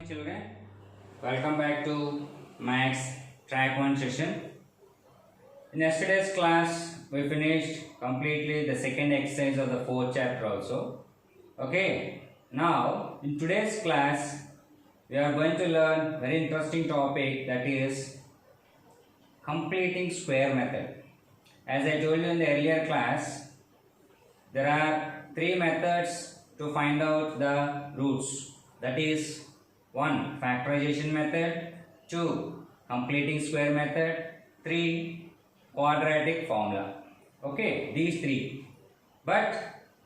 children, welcome back to Max Track 1 session. In yesterday's class, we finished completely the second exercise of the fourth chapter also. Okay, now in today's class, we are going to learn very interesting topic, that is completing square method. As I told you in the earlier class, there are three methods to find out the roots. That is 1. Factorization method, 2. Completing square method, 3. Quadratic formula. Okay, these three. But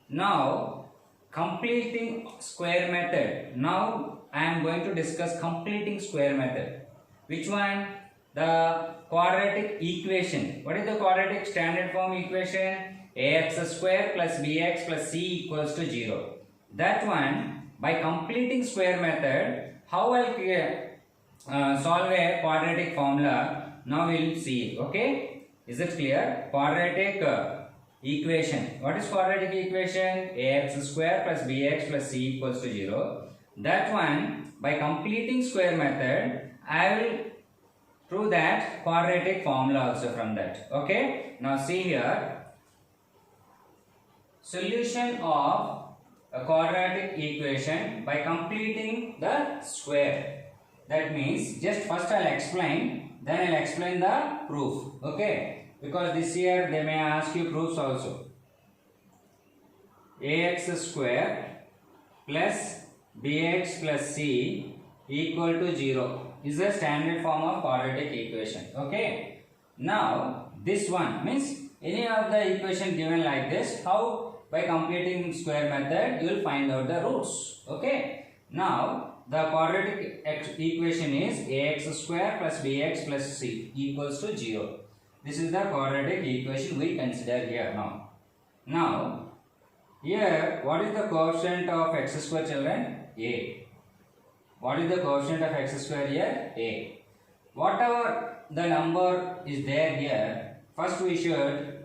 now completing square method. Now I am going to discuss completing square method. Which one? The quadratic equation. What is the quadratic standard form equation? Ax square plus bx plus c equals to 0. That one, by completing square method, how I will solve a quadratic formula, now we will see. Okay, is it clear? Quadratic equation. What is quadratic equation? Ax square plus bx plus c equals to 0. That one, by completing square method, I will prove that quadratic formula also from that. Okay, now see here. Solution of a quadratic equation by completing the square. That means just first I will explain, then I will explain the proof. Okay, because this year they may ask you proofs also. Ax square plus bx plus c equal to 0 is the standard form of quadratic equation. Okay, now this one means any of the equation given like this, how by completing square method you will find out the roots. Okay, now the quadratic equation is ax square plus bx plus c equals to 0. This is the quadratic equation we consider here now. Now here, what is the coefficient of x square, children? A. What is the coefficient of x square here? A. Whatever the number is there here, first we should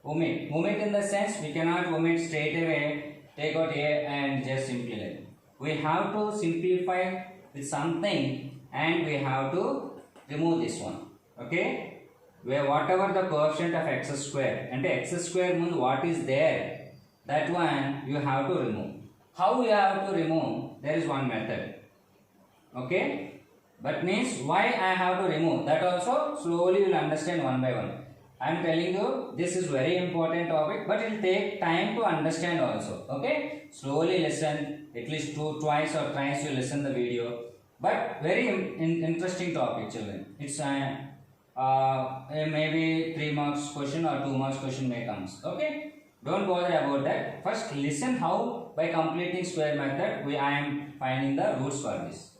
omit. Omit in the sense we cannot omit straight away, take out A and just simply let. We have to simplify with something and we have to remove this one. Okay, where whatever the coefficient of x square, and x square means what is there, that one you have to remove. How you have to remove? There is one method. Okay, but means why I have to remove, that also slowly you will understand one by one. I am telling you this is very important topic, but it will take time to understand also. Okay, slowly listen, at least twice or thrice you listen the video. But very interesting topic, children. It's maybe 3 marks question or 2 marks question may comes. Okay, don't bother about that. First listen how by completing square method I am finding the roots for this.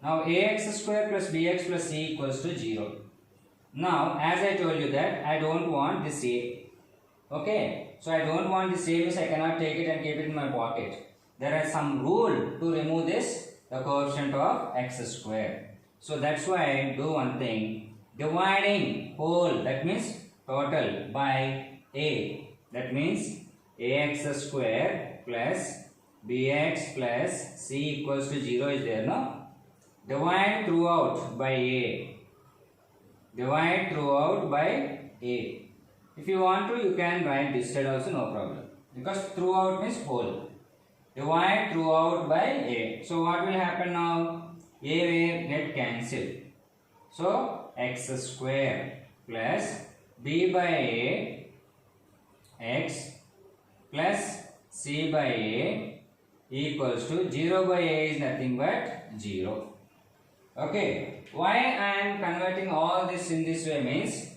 Now ax square plus bx plus c equals to 0. Now as I told you that I don't want this a. Okay, so I don't want this a means I cannot take it and keep it in my pocket. There is some rule to remove this, the coefficient of x square. So that's why I do one thing, dividing whole, that means total, by a. That means ax square plus bx plus c equals to 0 is there, no? Divide throughout by a. Divide throughout by a. If you want to, you can write this side also, no problem. Because throughout means whole. Divide throughout by a. So what will happen now? A will get cancelled. So x square plus b by a x plus c by a equals to 0 by a is nothing but 0. Okay, why I am converting all this in this way means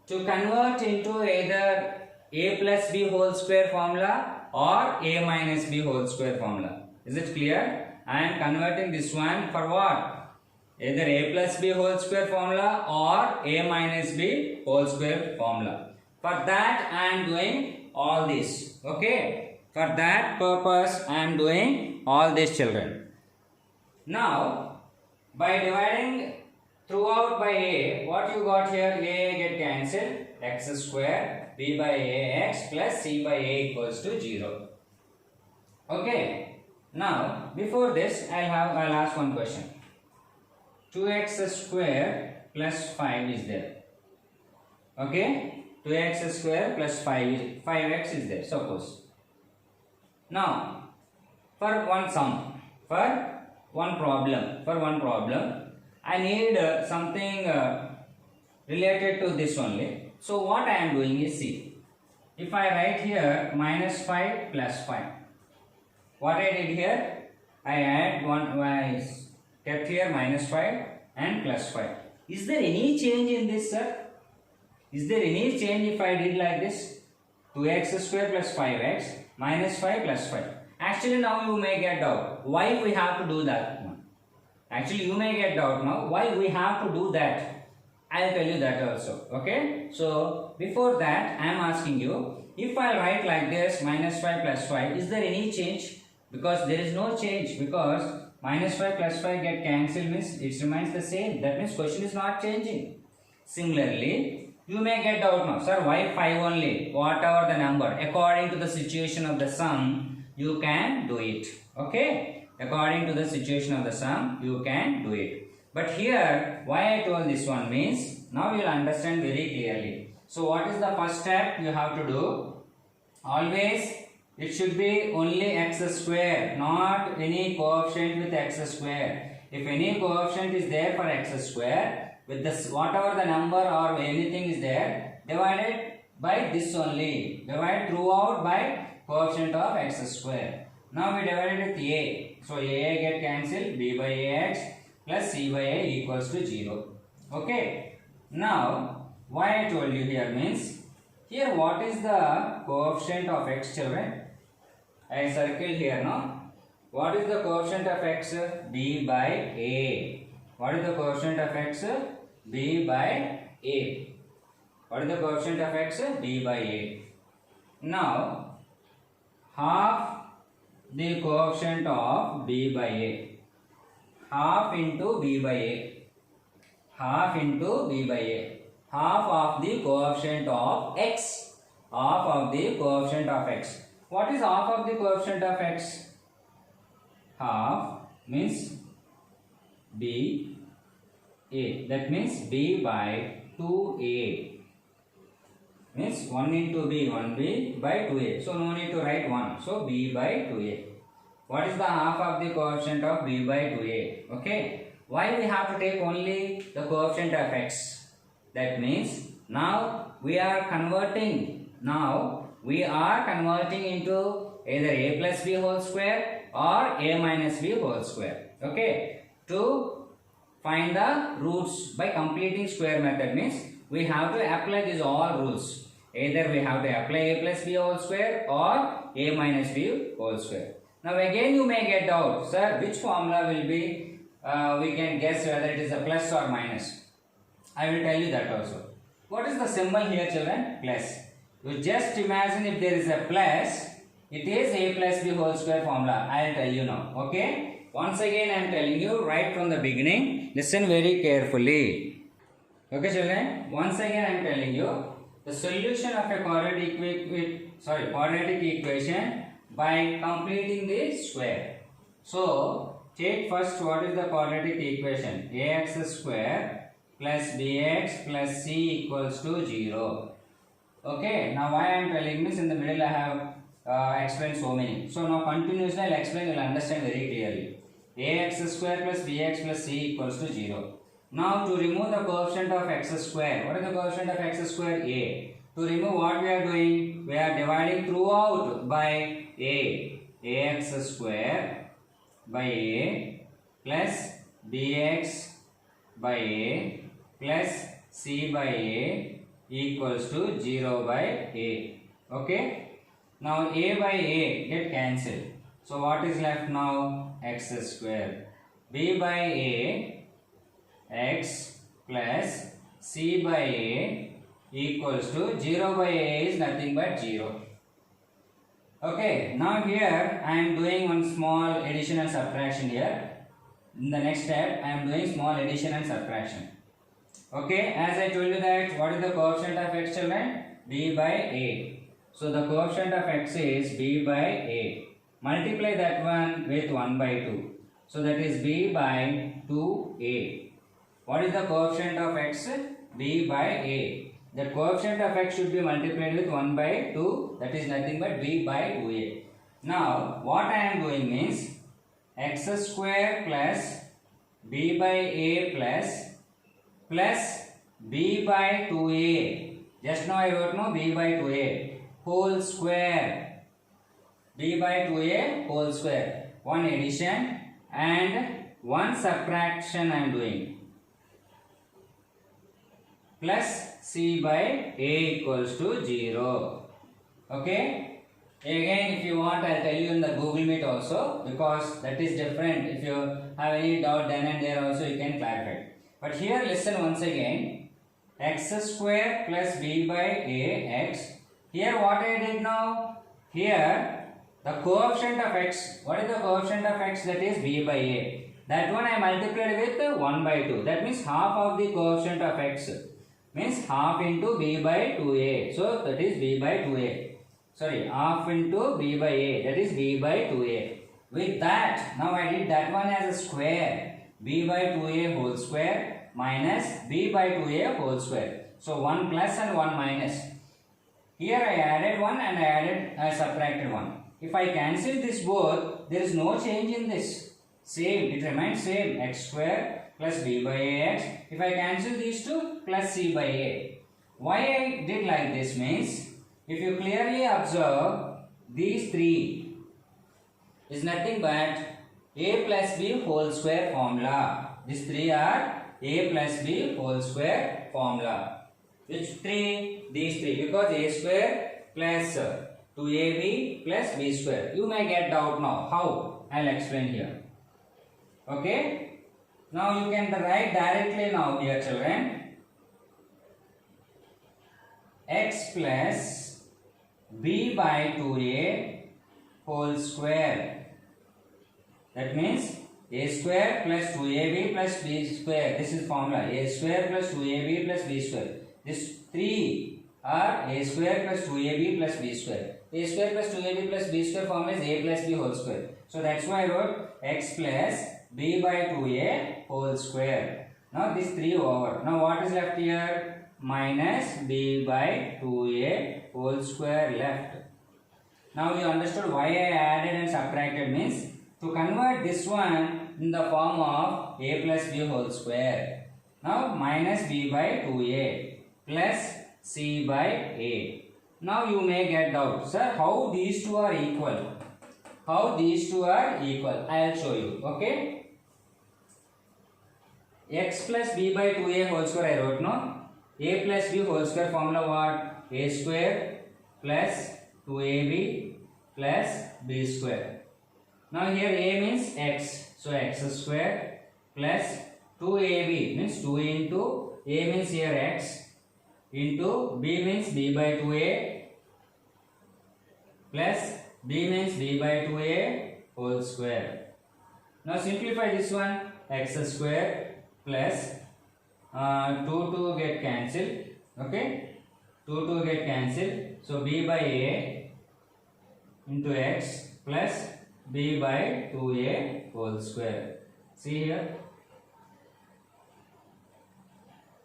to convert into either a plus b whole square formula or a minus b whole square formula. Is it clear? I am converting this one for what? Either a plus b whole square formula or a minus b whole square formula. For that I am doing all this. Okay, for that purpose I am doing all this, children. Now by dividing throughout by a, what you got here? A get cancelled, x square, b by a x plus c by a equals to 0. Okay. Now before this I'll ask one question. 2x square plus 5 is there. Okay, 2x square plus 5x is there, suppose. Now for one problem I need something related to this only. So what I am doing is, see, if I write here minus 5 plus 5, what I did here, I add one, I kept here minus 5 and plus 5. Is there any change in this, sir? Is there any change if I did like this? 2x square plus 5x minus 5 plus 5. Actually now you may get doubt. Why we have to do that? Actually you may get doubt now. Why we have to do that? I'll tell you that also. Okay. So before that I am asking you, if I write like this minus 5 plus 5, is there any change? Because there is no change, because minus 5 plus 5 get cancelled means it remains the same. That means question is not changing. Similarly, you may get doubt now, sir, why 5 only? Whatever the number, according to the situation of the sum, you can do it. Okay? According to the situation of the sum, you can do it. But here, why I told this one means, now you will understand very clearly. So what is the first step you have to do? Always it should be only x square, not any coefficient with x square. If any coefficient is there for x square, with this whatever the number or anything is there, divided by this only. Divide throughout by coefficient of x square. Now we divided with a. So a get cancelled, b by ax plus c by a equals to 0. Okay. Now why I told you here means, here what is the coefficient of x, children? I circle here now. What is the coefficient of x? B by a. What is the coefficient of x? B by a. What is the coefficient of x? B by a. Now half the coefficient of b by a. Half into b by a. Half into b by a. Half of the coefficient of x. Half of the coefficient of x. What is half of the coefficient of x? Half means b a. That means b by 2a. Means 1 into b, 1b by 2a. So no need to write 1. So b by 2a. What is the half of the coefficient of b by 2a? Okay. Why we have to take only the coefficient of x? That means now we are converting. We are converting into either a plus b whole square or a minus b whole square. Okay. To find the roots by completing square method means we have to apply these all rules. Either we have to apply a plus b whole square or a minus b whole square. Now again you may get doubt, sir, which formula will be, we can guess whether it is a plus or minus. I will tell you that also. What is the symbol here, children? Plus. You just imagine if there is a plus, it is a plus b whole square formula. I will tell you now. Okay. Once again I am telling you right from the beginning. Listen very carefully. Okay, children. Once again I am telling you the solution of a quadratic equation by completing the square. So take first what is the quadratic equation? Ax square plus bx plus c equals to 0. Okay, now why I am telling this, in the middle I have explained so many. So now continuously I will explain, you will understand very clearly. Ax square plus bx plus c equals to 0. Now to remove the coefficient of x square, what is the coefficient of x square? A. To remove, what we are doing? We are dividing throughout by a. Ax square by a plus bx by a plus c by a equals to 0 by a. Okay. Now a by a get cancelled. So what is left now? X square. B by a x plus c by a equals to 0 by a is nothing but 0. Okay. Now here I am doing one small addition and subtraction here. In the next step I am doing small addition and subtraction. Okay, as I told you that what is the coefficient of x, children? B by a. So the coefficient of x is b by a. multiply that one with 1 by 2. So that is b by 2a. What is the coefficient of x? b by a. The coefficient of x should be multiplied with 1 by 2. That is nothing but b by 2a. Now what I am doing means x square plus b by a plus b by 2a. Just now I wrote no b by 2a whole square. b by 2a whole square. One addition and one subtraction I am doing. Plus c by a equals to 0. Okay. Again, if you want, I'll tell you in the Google Meet also, because that is different. If you have any doubt then and there also, you can clarify. But here listen once again. X square plus b by a x. Here what I did now? Here the coefficient of x. What is the coefficient of x? That is b by a. That one I multiplied with 1 by 2. That means half of the coefficient of x. Means half into b by 2a. So that is b by 2a. Sorry, half into b by a. That is b by 2a. With that, now I did that one as a square. b by 2a whole square minus b by 2a whole square. So 1 plus and 1 minus. Here I added 1 and I subtracted 1. If I cancel this both, there is no change in this. Same, it remains same. X square plus b by ax. If I cancel these two, plus c by a. Why I did like this means, if you clearly observe, these three is nothing but a plus b whole square formula. These three are a plus b whole square formula. Which three? These three. Because a square plus 2ab plus b square. You may get doubt now. How? I'll explain here. Okay? Now you can write directly now here, children. X plus b by 2a whole square. That means a square plus 2ab plus b square. This is formula. A square plus 2ab plus b square. These three are a square plus 2ab plus b square. A square plus 2ab plus b square formula is a plus b whole square. So that's why I wrote x plus b by 2a whole square. Now this 3 over. Now what is left here? Minus b by 2a whole square left. Now you understood why I added and subtracted means to convert this one in the form of a plus b whole square. Now minus b by 2a plus c by a. Now you may get doubt, sir, how these two are equal? How these two are equal? I will show you. Okay. X plus b by 2a whole square I wrote no. A plus b whole square formula what? A square plus 2ab plus b square. Now here a means x. So x square plus 2ab means 2 into a means here x into b means b by 2a plus b means b by 2a whole square. Now simplify this one. X square plus 2 get cancelled. Okay, 2 get cancelled. So b by a into x plus b by 2a whole square. See here.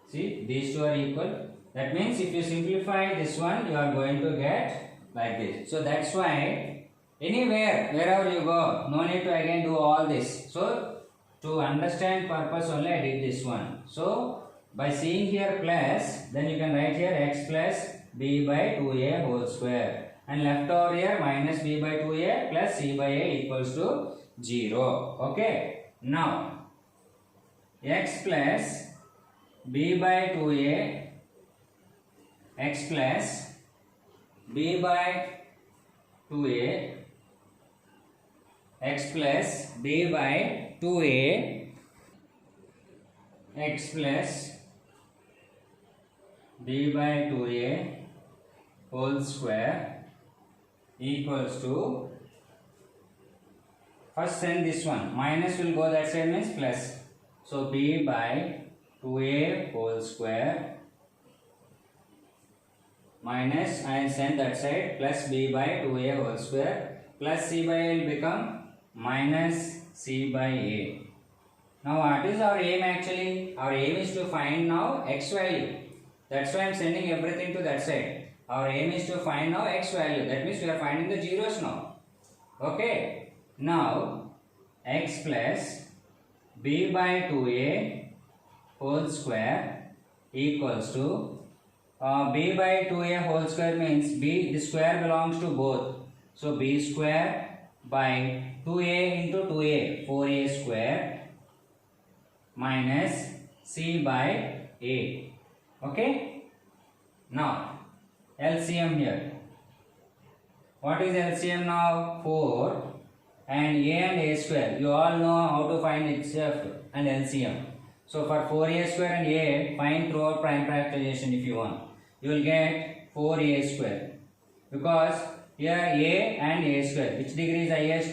See, these two are equal. That means if you simplify this one, you are going to get like this. So that's why anywhere, wherever you go, no need to again do all this. So to understand purpose only I did this one. So by seeing here plus, then you can write here x plus b by 2a whole square. And left over here minus b by 2a plus c by a equals to 0. Okay. Now x plus b by 2a x plus b by 2a x plus b by 2a x plus b by 2a whole square equals to, first send this one, minus will go that side means plus. So b by 2a whole square minus, I send that side, plus b by 2a whole square plus c by a will become minus c by a. Now what is our aim actually? Our aim is to find now x value. That's why I am sending everything to that side. Our aim is to find now x value. That means we are finding the zeros now. Okay. Now x plus b by 2a whole square equals to b by 2a whole square means b, the square belongs to both. So b square by 2a into 2a, 4a square minus c by a. Okay. Now LCM here. What is LCM now? 4 and a square. You all know how to find itself and LCM. So for 4a square and a, find throughout prime factorization if you want. You will get 4a square. Because here a and a square. Which degree is highest?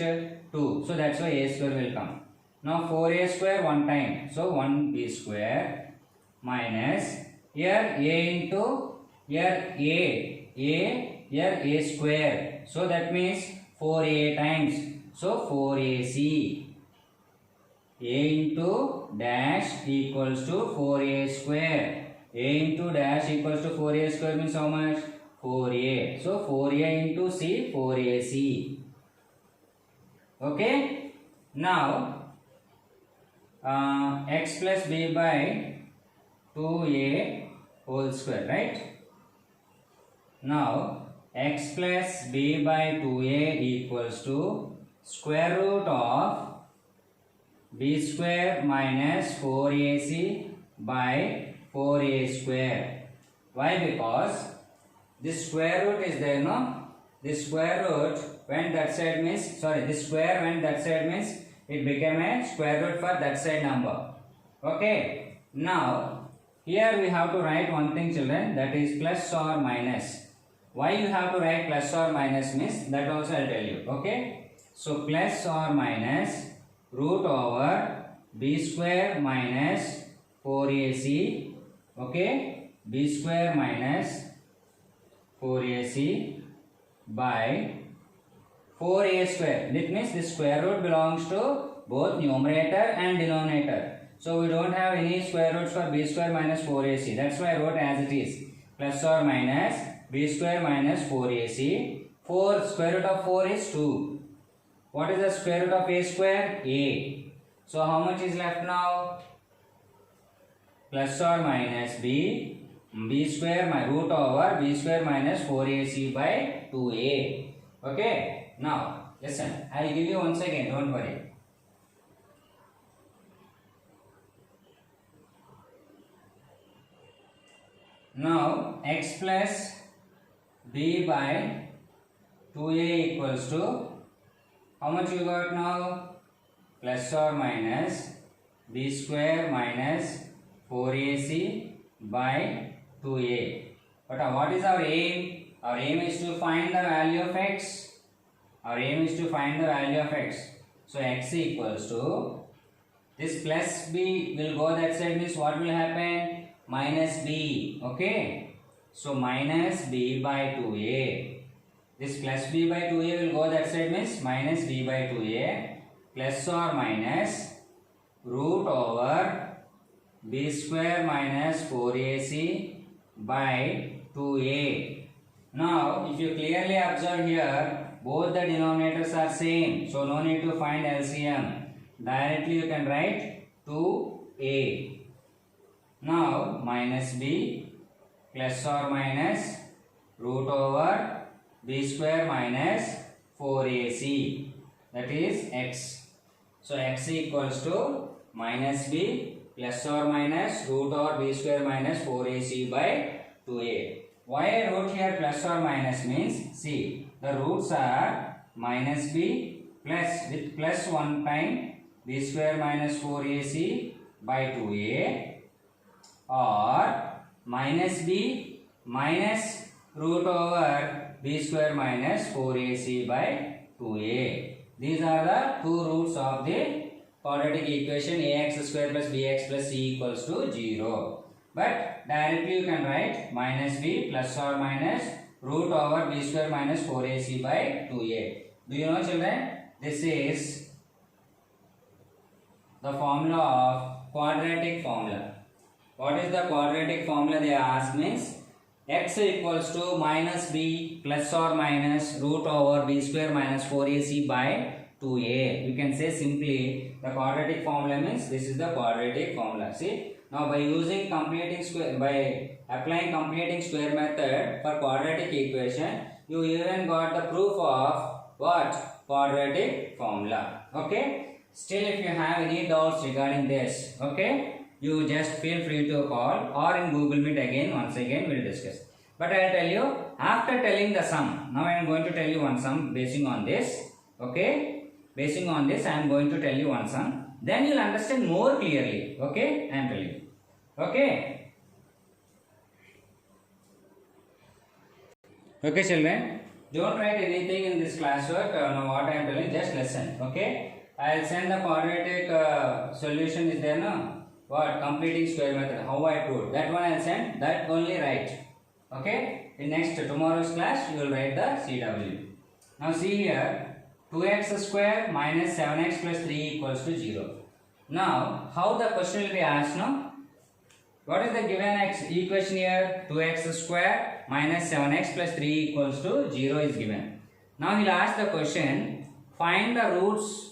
2. So that's why a square will come. Now 4a square one time. So 1b square minus here a into here here a square. So that means 4a times. So 4ac. A into dash equals to 4a square. A into dash equals to 4a square means how much? 4a. So 4a into c, 4ac. Okay. Now x plus b by 2a whole square, right? Now x plus b by 2a equals to square root of b square minus 4ac by 4a square. Why? Because this square root is there, no? This square root when that side means, sorry, this square when that side means it became a square root for that side number. Okay. Now here we have to write one thing, children, that is plus or minus. Why you have to write plus or minus means that also I will tell you. Okay. So plus or minus root over b square minus 4ac. Okay. B square minus 4ac by 4a square. That means this square root belongs to both numerator and denominator. So we don't have any square roots for b square minus 4ac. That's why I wrote as it is. Plus or minus b square minus 4ac. 4 square root of 4 is 2. What is the square root of a square? A. So how much is left now? Plus or minus b square my root over b square minus 4ac by 2a. Okay. Now listen, I will give you once again, don't worry. Now x plus b by 2a equals to how much you got now? Plus or minus b square minus 4ac by 2a. But what is our aim? Our aim is to find the value of x. Our aim is to find the value of x. So x equals to this plus b will go that side means what will happen? Minus b. Okay. So minus b by 2a. This plus b by 2a will go that side means minus b by 2a plus or minus root over b square minus 4ac by 2a. Now if you clearly observe here, both the denominators are same. So no need to find LCM. Directly you can write 2a. Now minus b plus or minus root over b square minus 4ac, that is x. So x equals to minus b plus or minus root over b square minus 4ac by 2a. Why I wrote here plus or minus means, see, the roots are minus b plus with plus 1 time b square minus 4ac by 2a or minus b minus root over b square minus 4ac by 2a. These are the two roots of the quadratic equation ax square plus bx plus c equals to 0. But directly you can write minus b plus or minus root over b square minus 4ac by 2a. Do you know, children? This is the formula of quadratic formula. What is the quadratic formula they ask means x equals to minus b plus or minus root over b square minus 4ac by 2a. You can say simply the quadratic formula means this is the quadratic formula. See, now by using completing square, by applying completing square method for quadratic equation, you even got the proof of what? Quadratic formula. Okay. Still, if you have any doubts regarding this, okay, you just feel free to call or in Google Meet again. Once again, we'll discuss. But I'll tell you after telling the sum. Now I am going to tell you one sum basing on this. Okay, basing on this, I am going to tell you one sum. Then you'll understand more clearly. Okay, I am telling you. Okay. Okay, children. Don't write anything in this classwork. Now what I am telling, just listen. Okay. I will send the quadratic solution is there now. What? Completing square method. How I proved. That one I will send. That only write. Okay. In next tomorrow's class you will write the CW. Now see here. 2x square minus 7x plus 3 equals to 0. Now how the question will be asked now? What is the given equation here? 2x square minus 7x plus 3 equals to 0 is given. Now he will ask the question. Find the roots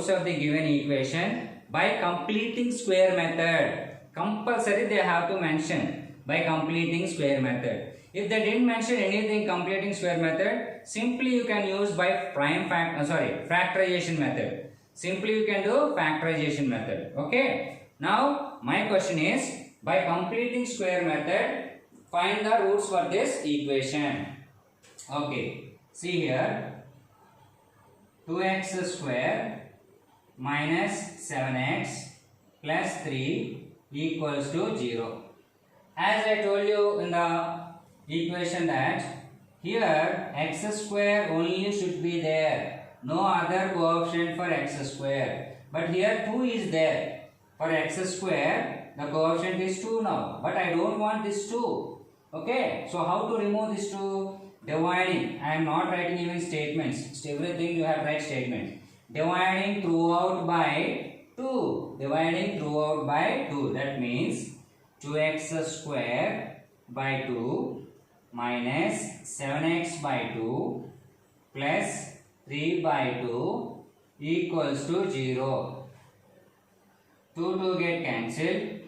of the given equation by completing square method. Compulsory they have to mention by completing square method. If they didn't mention anything completing square method, simply you can use by factorization method. Simply you can do factorization method. Okay. Now my question is by completing square method, find the roots for this equation. Okay. See here. 2x square minus 7x plus 3 equals to 0. As I told you in the equation that here x square only should be there. No other coefficient for x square. But here 2 is there. For x square the coefficient is 2 now. But I don't want this 2. Okay. So how to remove this 2? Dividing. I am not writing even statements. Everything you have write statements. Dividing throughout by 2. Dividing throughout by 2. That means 2x square by 2 minus 7x by 2 plus 3 by 2 equals to 0. 2 get cancelled.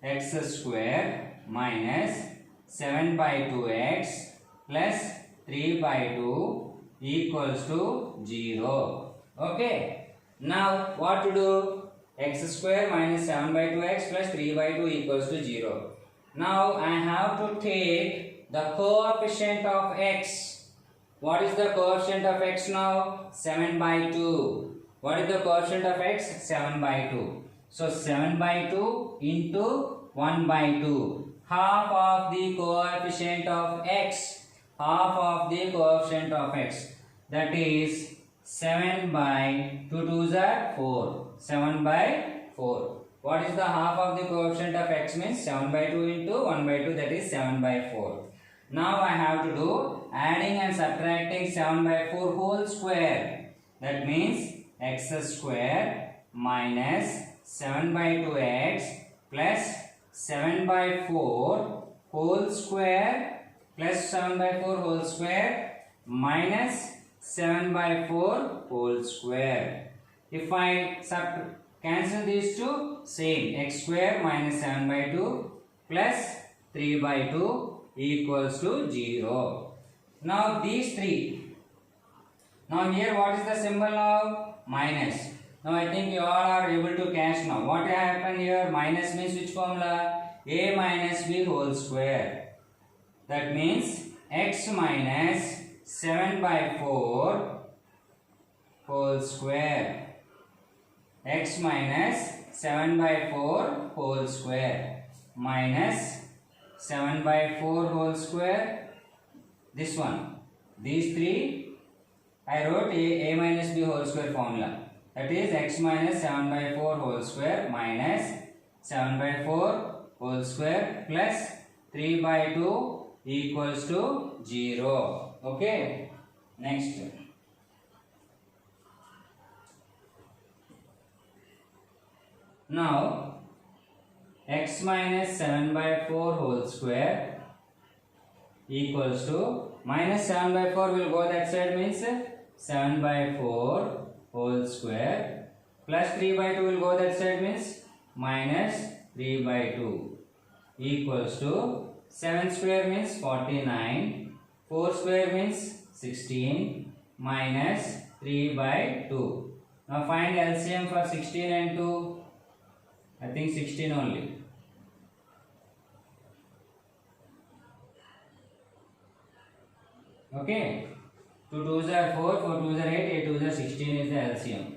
X square minus 7 by 2x plus 3 by 2 equals to 0. Okay. Now what to do? X square minus 7 by 2x plus 3 by 2 equals to 0. Now I have to take the coefficient of x. What is the coefficient of x now? 7 by 2. What is the coefficient of x? 7 by 2. So 7 by 2 into 1 by 2. Half of the coefficient of x. Half of the coefficient of x, that is 7 by 2 2s are 4. 7 by 4. What is the half of the coefficient of x means? 7 by 2 into 1 by 2, that is 7 by 4. Now I have to do adding and subtracting 7 by 4 whole square. That means x square minus 7 by 2x plus 7 by 4 whole square plus 7 by 4 whole square minus 7 by 4 whole square. If I cancel these two, same, x square minus 7 by 2 plus 3 by 2 equals to 0. Now these three. Now here what is the symbol now? Minus. Now I think you all are able to catch now. What happened here? Minus means which formula? A minus b whole square. That means x minus 7 by 4 whole square. X minus 7 by 4 whole square minus 7 by 4 whole square. This one. These three I wrote a minus b whole square formula. That is x minus 7 by 4 whole square minus 7 by 4 whole square plus 3 by 2 equals to 0. Okay. Next, now x minus 7 by 4 whole square equals to minus 7 by 4 will go that side, means 7 by 4 whole square plus 3 by 2 will go that side, means minus 3 by 2 equals to 7 square means 49, 4 square means 16 minus 3 by 2. Now find LCM for 16 and 2. I think 16 only. Okay. 2 2s are 4, 4 2s are 8, 8 2s are 16 is the LCM.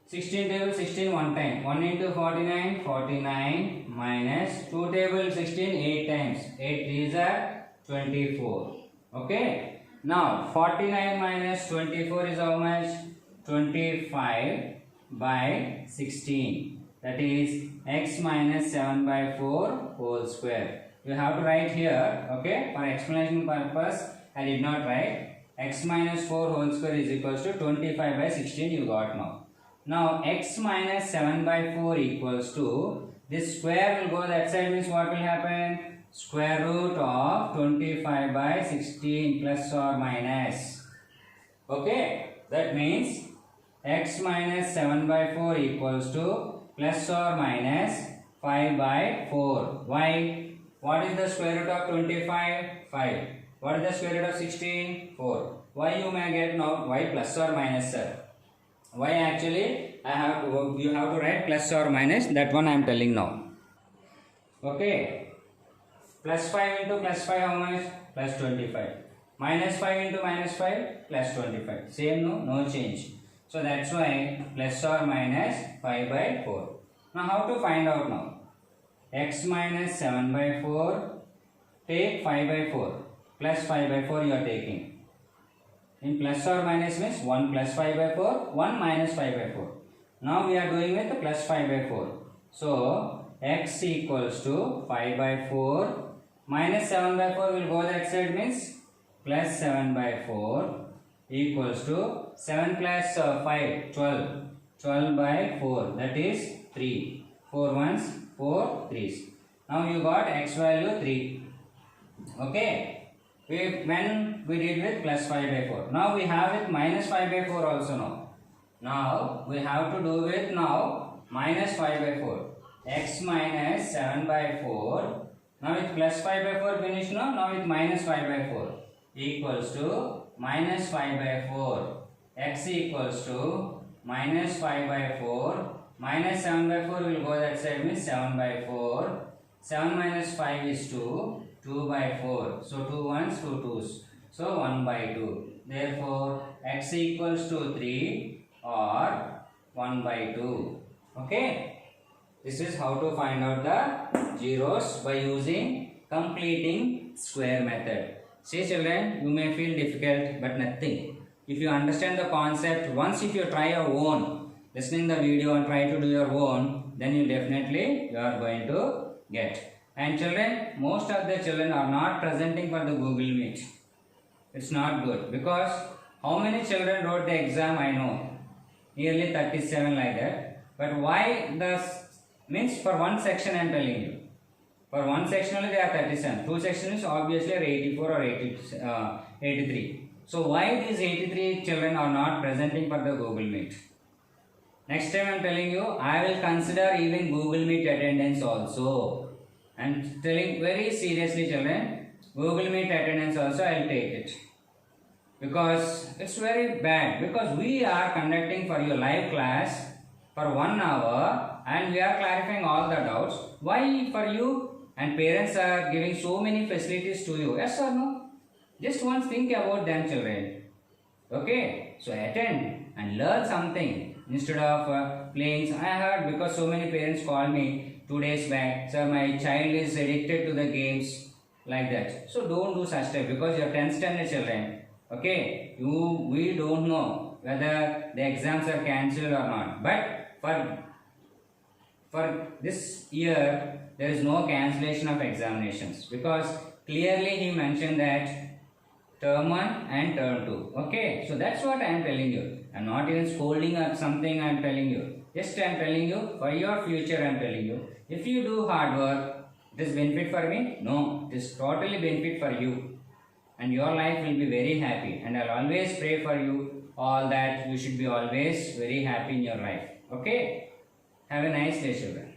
16 table 16 one time. 1 into 49, 49 minus 2 table 16 8 times. 8 3s are 24. Okay. Now 49 minus 24 is how much? 25 by 16. That is x minus 7 by 4 whole square. You have to write here, okay, for explanation purpose I did not write. X minus 4 whole square is equals to 25 by 16 you got now. Now x minus 7 by 4 equals to, this square will go that side, means what will happen? Square root of 25 by 16 plus or minus. Okay, that means x minus 7 by 4 equals to plus or minus 5 by 4. Why? What is the square root of 25? 5. What is the square root of 16? 4. Why you may get now? Why plus or minus, sir? Why actually you have to write plus or minus, that one I am telling now. Okay. Plus 5 into plus 5 how much? Plus 25. Minus 5 into minus 5 plus 25. Same, no change. So that's why plus or minus 5 by 4. Now how to find out now? X minus 7 by 4, take 5 by 4, plus 5 by 4 you are taking. In plus or minus means 1 plus 5 by 4, 1 minus 5 by 4. Now we are doing with plus 5 by 4. So x equals to 5 by 4, minus 7 by 4 will go that side, means plus 7 by 4 equals to 7 plus 5, 12. 12 by 4, that is 3. 4 ones, 4 3s. Now you got x value 3. Okay. When we did with plus 5 by 4. Now we have with minus 5 by 4 also now. Now we have to do with now minus 5 by 4. X minus 7 by 4. Now with plus 5 by 4 finished now. Now with minus 5 by 4 equals to minus 5 by 4. X equals to minus 5 by 4. Minus 7 by 4 will go that side, means 7 by 4. 7 minus 5 is 2. 2 by 4. So 2 ones, 2 twos. So 1 by 2. Therefore, x equals to 3 or 1 by 2. Okay. This is how to find out the zeros by using completing square method. See children, you may feel difficult but nothing. If you understand the concept, once if you try your own, listening the video and try to do your own, then you are going to get. And children, most of the children are not presenting for the Google Meet. It's not good, because how many children wrote the exam I know, nearly 37 like that. But why means for one section I am telling you. For one section only they are 37. Two sections obviously are 84 or 83. So why these 83 children are not presenting for the Google Meet? Next time I am telling you, I will consider even Google Meet attendance also. I am telling very seriously children, Google Meet attendance also I will take it. Because it's very bad. Because we are conducting for your live class for 1 hour and we are clarifying all the doubts. Why for you? And parents are giving so many facilities to you. Yes or no? Just once think about them children. Okay? So attend and learn something instead of playing. I heard because so many parents called me 2 days back. Sir, my child is addicted to the games like that. So don't do such type because you are 10th standard children. Okay? We don't know whether the exams are cancelled or not. But for this year, there is no cancellation of examinations because clearly he mentioned that term 1 and term 2. Okay, so that's what I am telling you. I am not even scolding or something. I am telling you. Just I am telling you for your future. I am telling you. If you do hard work, it is benefit for me? No, it is totally benefit for you. And your life will be very happy. And I'll always pray for you all that you should be always very happy in your life. Okay? Have a nice day, children.